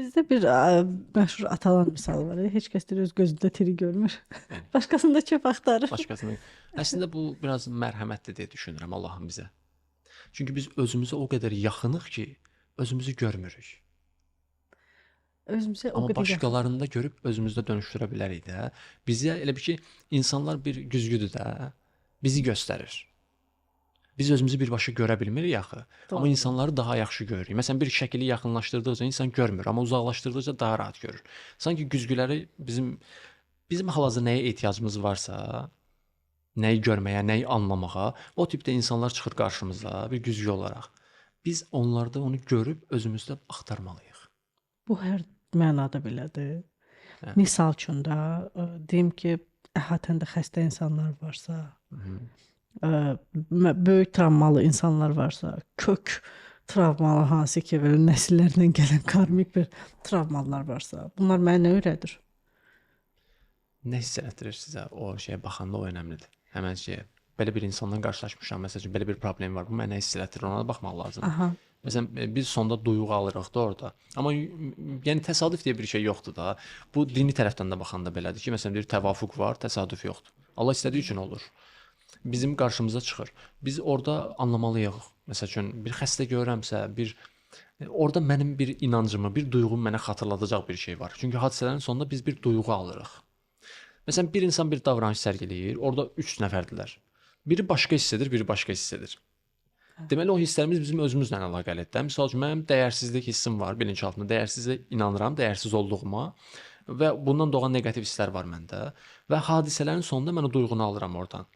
Bizdə bir məşhur atalan misal var. Heç kəs deyir öz gözündə tiri görmür. Yəni Başqasında çöp axtarır. başqasının. Əslində bu biraz mərhəmətli deyə düşünürəm Allahın bizə. Çünki biz özümüzə o qədər yaxınıq ki, özümüzü görmürük. Özümüzə o Amma qədər yaxın. başqalarında görüb özümüzdə dönüşdürə bilərik də. Bizə elə bir ki, insanlar bir güzgüdür də, bizi göstərir. Biz özümüzü birbaşa görə bilmirik axı. Amma Doğru. insanları daha yaxşı görürük. Məsələn, bir şəkili yaxınlaşdırdıqca insan görmür, amma uzaqlaşdırdıqca daha rahat görür. Sanki güzgüləri bizim hal-hazırda nəyə ehtiyacımız varsa, nəyi görməyə, nəyi anlamağa, o tipdə insanlar çıxır qarşımıza bir güzgü olaraq. Biz onlarda onu görüb özümüzdə axtarmalıyıq. Bu hər mənada belədir. Hə. Misal üçün də deyim ki, əhatəndə xəstə insanlar varsa, böyük travmalı insanlar varsa, kök travmalı hansı ki, belə nəsillərdən gələn karmik bir travmalar varsa, bunlar mənə nə öyrədir? Nə hiss elətdirir sizə o şeyə baxanda o önəmlidir. Həmən şeyə belə bir insanla qarşılaşmışam, məsələn, belə bir problem var. Bu mənə nə hiss elətdirir, ona da baxmaq lazımdır. Aha. Məsələn, biz sonda duyğu alırıq da orada. Amma yəni təsadüf deyə bir şey yoxdur da. Bu dini tərəfdən də baxanda belədir ki, məsələn, bir təvafuq var, təsadüf yoxdur. Allah istədiyi üçün olur. Bizim qarşımıza çıxır. Biz orada anlamalıyıq. Məsəl üçün bir xəstə görürəmsə, orada mənim bir inancımı, bir duyğumu mənə xatırladacaq bir şey var. Çünki hadisələrin sonunda biz bir duyğu alırıq. Məsələn, bir insan bir davranış sərgiləyir, orada 3 nəfərdilər. Biri başqa hiss edir, biri başqa hiss edir. Deməli o hisslərimiz bizim özümüzlə əlaqəlidir. Məsəl üçün mənim dəyərsizlik hissim var, bilinçaltımda dəyərsizə inanıram, dəyərsiz olduğuma və bundan doğan neqativ hisslər var məndə və hadisələrin sonunda mən o duyğunu alıram oradan.